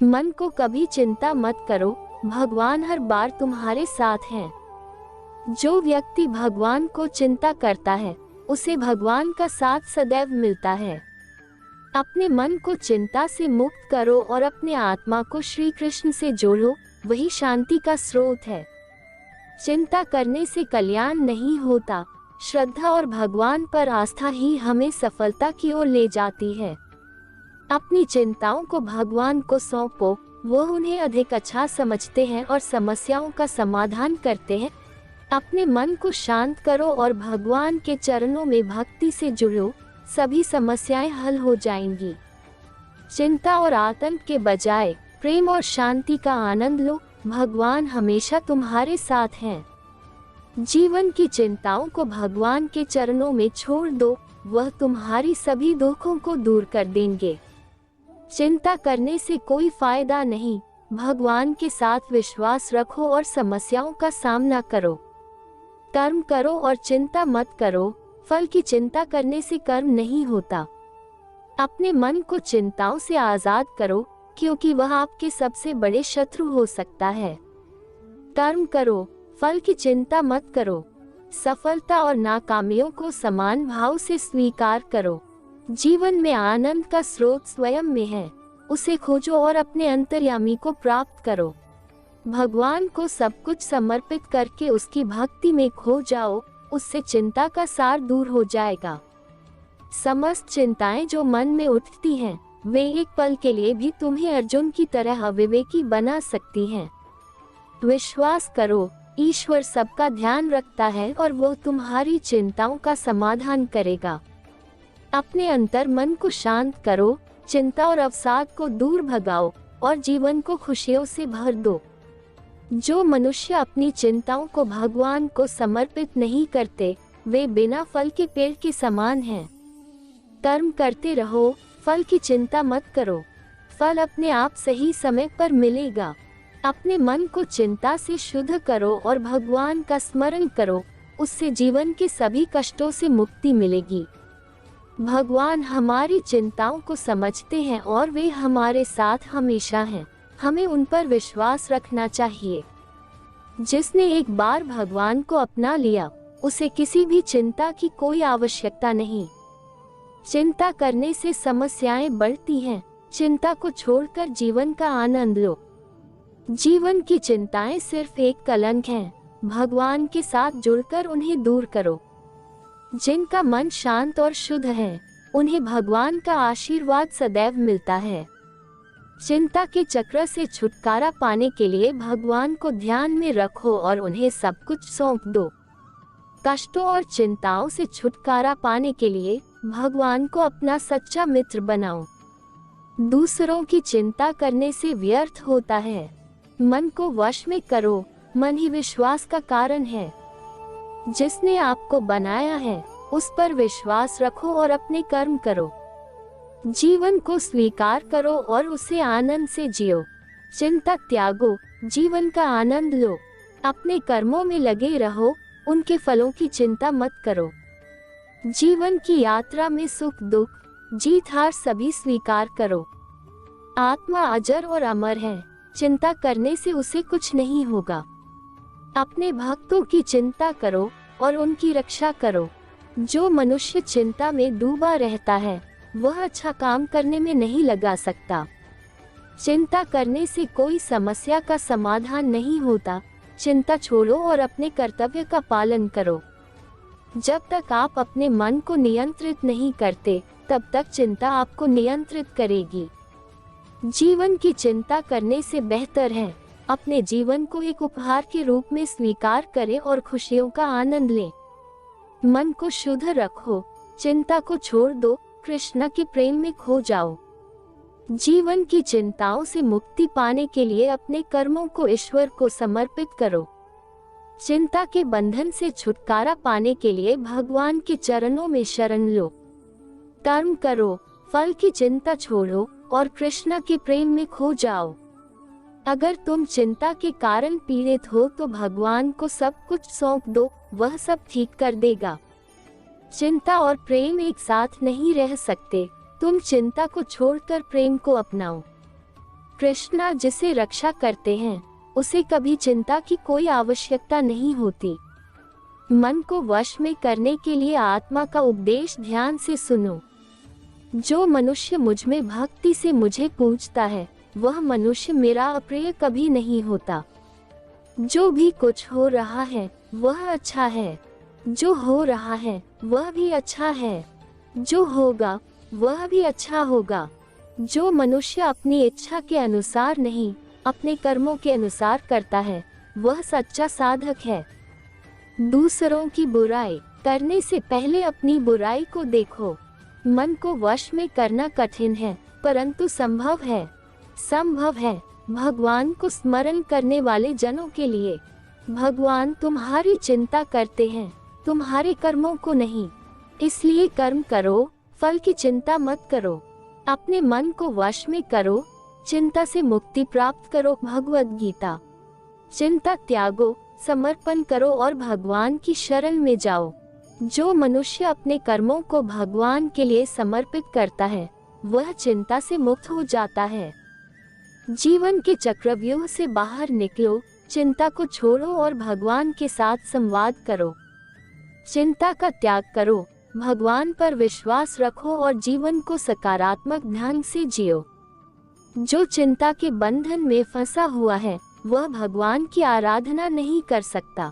मन को कभी चिंता मत करो, भगवान हर बार तुम्हारे साथ हैं। जो व्यक्ति भगवान को चिंता करता है, उसे भगवान का साथ सदैव मिलता है। अपने मन को चिंता से मुक्त करो और अपने आत्मा को श्री कृष्ण से जोड़ो, वही शांति का स्रोत है। चिंता करने से कल्याण नहीं होता, श्रद्धा और भगवान पर आस्था ही हमें सफलता की ओर ले जाती है। अपनी चिंताओं को भगवान को सौंपो, वो उन्हें अधिक अच्छा समझते हैं और समस्याओं का समाधान करते हैं। अपने मन को शांत करो और भगवान के चरणों में भक्ति से जुड़ो, सभी समस्याएं हल हो जाएंगी। चिंता और आतंक के बजाय प्रेम और शांति का आनंद लो, भगवान हमेशा तुम्हारे साथ हैं। जीवन की चिंताओं को भगवान के चरणों में छोड़ दो, वह तुम्हारी सभी दुखों को दूर कर देंगे। चिंता करने से कोई फायदा नहीं, भगवान के साथ विश्वास रखो और समस्याओं का सामना करो। कर्म करो और चिंता मत करो, फल की चिंता करने से कर्म नहीं होता। अपने मन को चिंताओं से आजाद करो, क्योंकि वह आपके सबसे बड़े शत्रु हो सकता है। कर्म करो, फल की चिंता मत करो। सफलता और नाकामियों को समान भाव से स्वीकार करो। जीवन में आनंद का स्रोत स्वयं में है, उसे खोजो और अपने अंतर्यामी को प्राप्त करो। भगवान को सब कुछ समर्पित करके उसकी भक्ति में खो जाओ, उससे चिंता का सार दूर हो जाएगा। समस्त चिंताएं जो मन में उठती हैं, वे एक पल के लिए भी तुम्हें अर्जुन की तरह अविवेकी बना सकती हैं। विश्वास करो, ईश्वर सबका ध्यान रखता है और वो तुम्हारी चिंताओं का समाधान करेगा। अपने अंतर मन को शांत करो, चिंता और अवसाद को दूर भगाओ और जीवन को खुशियों से भर दो। जो मनुष्य अपनी चिंताओं को भगवान को समर्पित नहीं करते, वे बिना फल के पेड़ के समान हैं। कर्म करते रहो, फल की चिंता मत करो, फल अपने आप सही समय पर मिलेगा। अपने मन को चिंता से शुद्ध करो और भगवान का स्मरण करो, उससे जीवन के सभी कष्टों से मुक्ति मिलेगी। भगवान हमारी चिंताओं को समझते हैं और वे हमारे साथ हमेशा हैं, हमें उन पर विश्वास रखना चाहिए। जिसने एक बार भगवान को अपना लिया, उसे किसी भी चिंता की कोई आवश्यकता नहीं। चिंता करने से समस्याएं बढ़ती हैं, चिंता को छोड़कर जीवन का आनंद लो। जीवन की चिंताएं सिर्फ एक कलंक हैं, भगवान के साथ जुड़कर उन्हें दूर करो। जिनका मन शांत और शुद्ध है, उन्हें भगवान का आशीर्वाद सदैव मिलता है। चिंता के चक्र से छुटकारा पाने के लिए भगवान को ध्यान में रखो और उन्हें सब कुछ सौंप दो। कष्टों और चिंताओं से छुटकारा पाने के लिए भगवान को अपना सच्चा मित्र बनाओ। दूसरों की चिंता करने से व्यर्थ होता है। मन को वश में करो, मन ही विश्वास का कारण है। जिसने आपको बनाया है, उस पर विश्वास रखो और अपने कर्म करो। जीवन को स्वीकार करो और उसे आनंद से जियो। चिंता त्यागो, जीवन का आनंद लो। अपने कर्मों में लगे रहो, उनके फलों की चिंता मत करो। जीवन की यात्रा में सुख दुख, जीत हार सभी स्वीकार करो। आत्मा अजर और अमर है, चिंता करने से उसे कुछ नहीं होगा। अपने भक्तों की चिंता करो और उनकी रक्षा करो। जो मनुष्य चिंता में डूबा रहता है, वह अच्छा काम करने में नहीं लगा सकता। चिंता करने से कोई समस्या का समाधान नहीं होता। चिंता छोड़ो और अपने कर्तव्य का पालन करो। जब तक आप अपने मन को नियंत्रित नहीं करते, तब तक चिंता आपको नियंत्रित करेगी। जीवन की चिंता करने से बेहतर है अपने जीवन को एक उपहार के रूप में स्वीकार करें और खुशियों का आनंद लें। मन को शुद्ध रखो, चिंता को छोड़ दो, कृष्ण के प्रेम में खो जाओ। जीवन की चिंताओं से मुक्ति पाने के लिए अपने कर्मों को ईश्वर को समर्पित करो। चिंता के बंधन से छुटकारा पाने के लिए भगवान के चरणों में शरण लो। कर्म करो, फल की चिंता छोड़ो और कृष्ण के प्रेम में खो जाओ। अगर तुम चिंता के कारण पीड़ित हो तो भगवान को सब कुछ सौंप दो, वह सब ठीक कर देगा। चिंता और प्रेम एक साथ नहीं रह सकते, तुम चिंता को छोड़कर प्रेम को अपनाओ। कृष्णा जिसे रक्षा करते हैं उसे कभी चिंता की कोई आवश्यकता नहीं होती। मन को वश में करने के लिए आत्मा का उपदेश ध्यान से सुनो। जो मनुष्य मुझ में भक्ति से मुझे पूजता है वह मनुष्य मेरा अप्रिय कभी नहीं होता। जो भी कुछ हो रहा है वह अच्छा है, जो हो रहा है वह भी अच्छा है, जो होगा वह भी अच्छा होगा। जो मनुष्य अपनी इच्छा के अनुसार नहीं अपने कर्मों के अनुसार करता है वह सच्चा साधक है। दूसरों की बुराई करने से पहले अपनी बुराई को देखो। मन को वश में करना कठिन है परंतु संभव है भगवान को स्मरण करने वाले जनों के लिए। भगवान तुम्हारी चिंता करते हैं, तुम्हारे कर्मों को नहीं। इसलिए कर्म करो, फल की चिंता मत करो। अपने मन को वश में करो, चिंता से मुक्ति प्राप्त करो। भगवद गीता। चिंता त्यागो, समर्पण करो और भगवान की शरण में जाओ। जो मनुष्य अपने कर्मों को भगवान के लिए समर्पित करता है वह चिंता से मुक्त हो जाता है। जीवन के चक्रव्यूह से बाहर निकलो, चिंता को छोड़ो और भगवान के साथ संवाद करो। चिंता का त्याग करो, भगवान पर विश्वास रखो और जीवन को सकारात्मक ढंग से जियो। जो चिंता के बंधन में फंसा हुआ है वह भगवान की आराधना नहीं कर सकता।